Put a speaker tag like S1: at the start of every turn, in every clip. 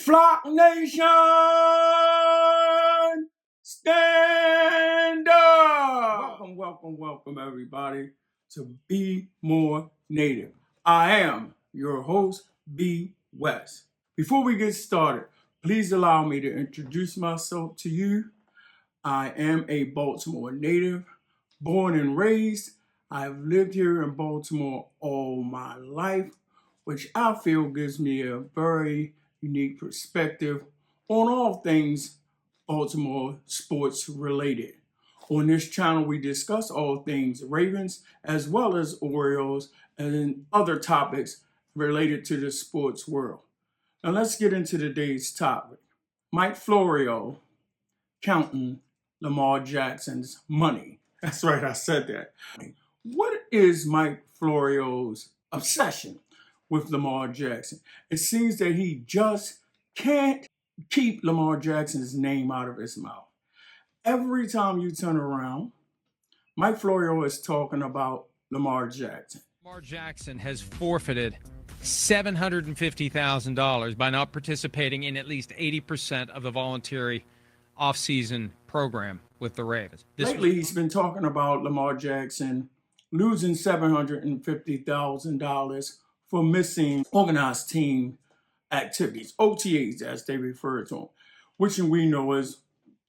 S1: Flock Nation, stand up! Welcome, everybody, to Be More Native. I am your host, B. West. Before we get started, please allow me to introduce myself to you. I am a Baltimore native, born and raised. I've lived here in Baltimore all my life, which I feel gives me a very unique perspective on all things Baltimore sports related. On this channel, we discuss all things Ravens as well as Orioles and other topics related to the sports world. Now let's get into today's topic. Mike Florio counting Lamar Jackson's money. That's right, I said that. What is Mike Florio's obsession with Lamar Jackson? It seems that he just can't keep Lamar Jackson's name out of his mouth. Every time you turn around, Mike Florio is talking about Lamar Jackson.
S2: Lamar Jackson has forfeited $750,000 by not participating in at least 80% of the voluntary off-season program with the Ravens.
S1: Lately, he's been talking about Lamar Jackson losing $750,000 for missing organized team activities, OTAs as they refer to them, which we know is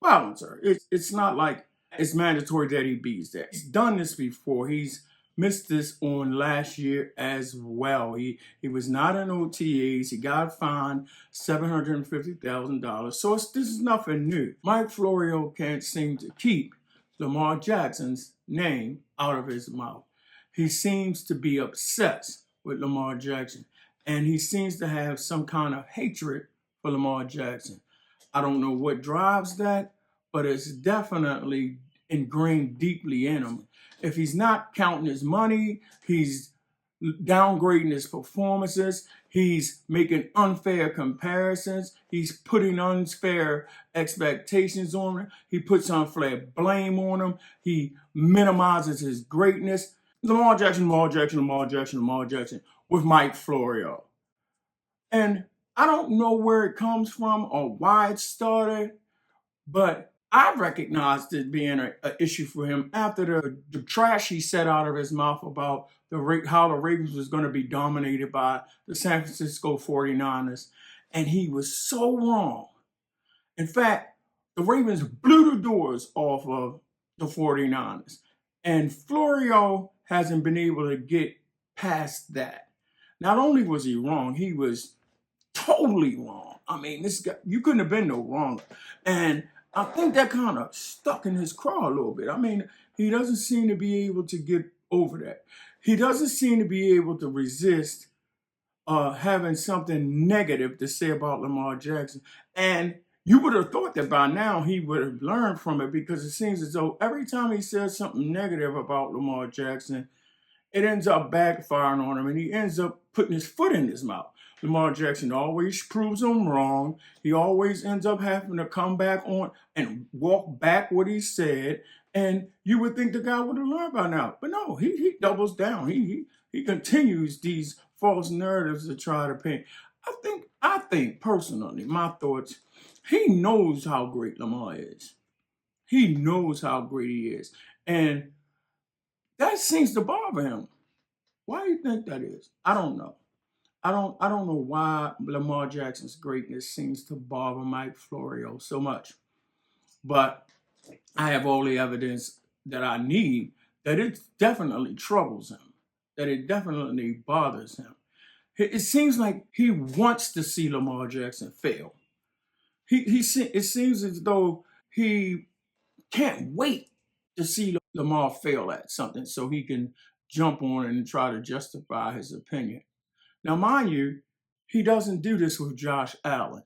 S1: voluntary. It's not like it's mandatory that he beats that. He's done this before. He's missed this on last year as well. He was not in OTAs. He got fined $750,000. So this is nothing new. Mike Florio can't seem to keep Lamar Jackson's name out of his mouth. He seems to be obsessed with Lamar Jackson, and he seems to have some kind of hatred for Lamar Jackson. I don't know what drives that, but it's definitely ingrained deeply in him. If he's not counting his money, he's downgrading his performances, he's making unfair comparisons, he's putting unfair expectations on him, he puts unfair blame on him, he minimizes his greatness. Lamar Jackson with Mike Florio. And I don't know where it comes from or why it started, but I recognized it being an issue for him after the trash he said out of his mouth about how the Ravens was going to be dominated by the San Francisco 49ers. And he was so wrong. In fact, the Ravens blew the doors off of the 49ers. And Florio hasn't been able to get past that. Not only was he wrong, he was totally wrong. I mean, this guy, you couldn't have been no wronger. And I think that kind of stuck in his craw a little bit. I mean, he doesn't seem to be able to get over that. He doesn't seem to be able to resist having something negative to say about Lamar Jackson. And you would have thought that by now he would have learned from it, because it seems as though every time he says something negative about Lamar Jackson, it ends up backfiring on him, and he ends up putting his foot in his mouth. Lamar Jackson always proves him wrong. He always ends up having to come back on and walk back what he said. And you would think the guy would have learned by now. But no, he doubles down. He continues these false narratives to try to paint. I think personally, my thoughts, he knows how great Lamar is. He knows how great he is. And that seems to bother him. Why do you think that is? I don't know. I don't know why Lamar Jackson's greatness seems to bother Mike Florio so much. But I have all the evidence that I need that it definitely troubles him, that it definitely bothers him. It seems like he wants to see Lamar Jackson fail. It seems as though he can't wait to see Lamar fail at something so he can jump on it and try to justify his opinion. Now, mind you, he doesn't do this with Josh Allen.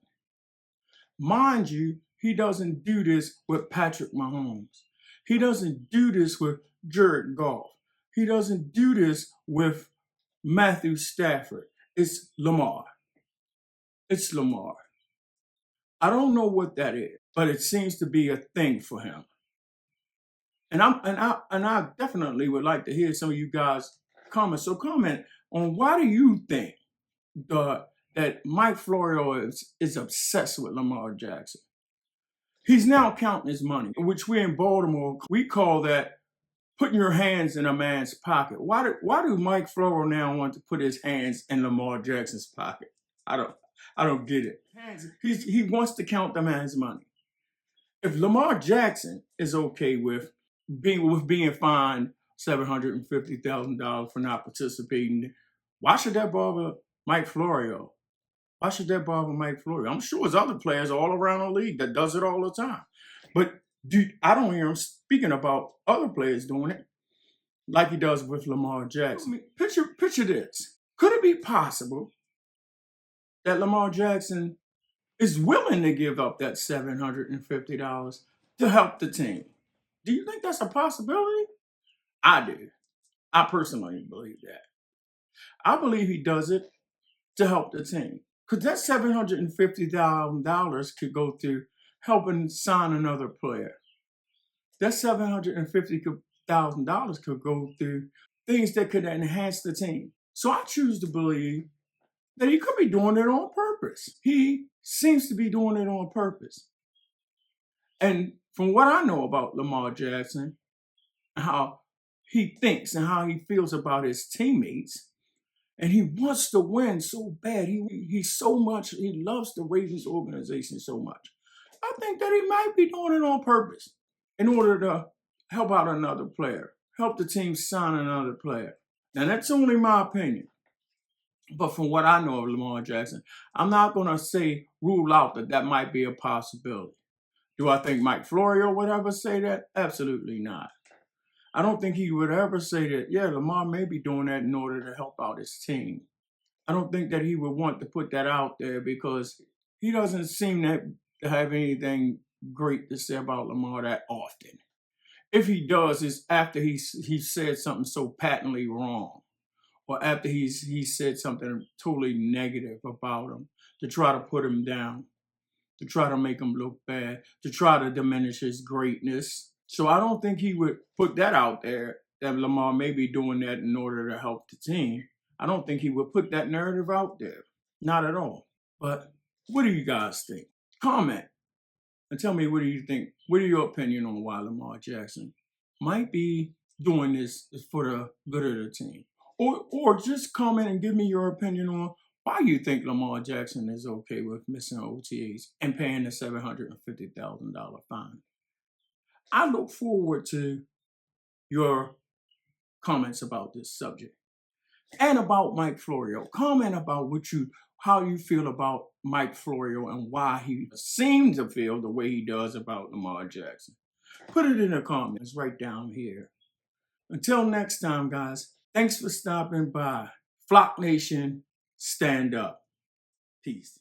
S1: Mind you, he doesn't do this with Patrick Mahomes. He doesn't do this with Jared Goff. He doesn't do this with Matthew Stafford. It's Lamar. It's Lamar. I don't know what that is, but it seems to be a thing for him. And I definitely would like to hear some of you guys comment. So comment on, why do you think that Mike Florio is obsessed with Lamar Jackson. He's now counting his money, which we in Baltimore, we call that putting your hands in a man's pocket. Why do Mike Florio now want to put his hands in Lamar Jackson's pocket? I don't get it. He wants to count the man's money. If Lamar Jackson is okay with being fined $750,000 for not participating, why should that bother Mike Florio? Why should that bother Mike Florio? I'm sure there's other players all around the league that does it all the time. But I don't hear him speaking about other players doing it like he does with Lamar Jackson. Picture this. Could it be possible that Lamar Jackson is willing to give up that $750 to help the team? Do you think that's a possibility? I do. I personally believe that. I believe he does it to help the team. Because that $750,000 could go to helping sign another player. That $750,000 could go to things that could enhance the team. So I choose to believe that he could be doing it on purpose. He seems to be doing it on purpose. And from what I know about Lamar Jackson, how he thinks and how he feels about his teammates, and he wants to win so bad. He loves the Ravens organization so much. I think that he might be doing it on purpose in order to help out another player, help the team sign another player. Now, that's only my opinion. But from what I know of Lamar Jackson, I'm not going to rule out that might be a possibility. Do I think Mike Florio would ever say that? Absolutely not. I don't think he would ever say that, yeah, Lamar may be doing that in order to help out his team. I don't think that he would want to put that out there because he doesn't seem to have anything great to say about Lamar that often. If he does, it's after he said something so patently wrong, or after he said something totally negative about him to try to put him down, to try to make him look bad, to try to diminish his greatness. So I don't think he would put that out there, that Lamar may be doing that in order to help the team. I don't think he would put that narrative out there. Not at all. But what do you guys think? Comment and tell me, what do you think? What are your opinion on why Lamar Jackson might be doing this for the good of the team? Or just comment and give me your opinion on why you think Lamar Jackson is okay with missing OTAs and paying the $750,000 fine. I look forward to your comments about this subject and about Mike Florio. Comment about how you feel about Mike Florio and why he seems to feel the way he does about Lamar Jackson. Put it in the comments right down here. Until next time, guys, thanks for stopping by. Flock Nation, stand up. Peace.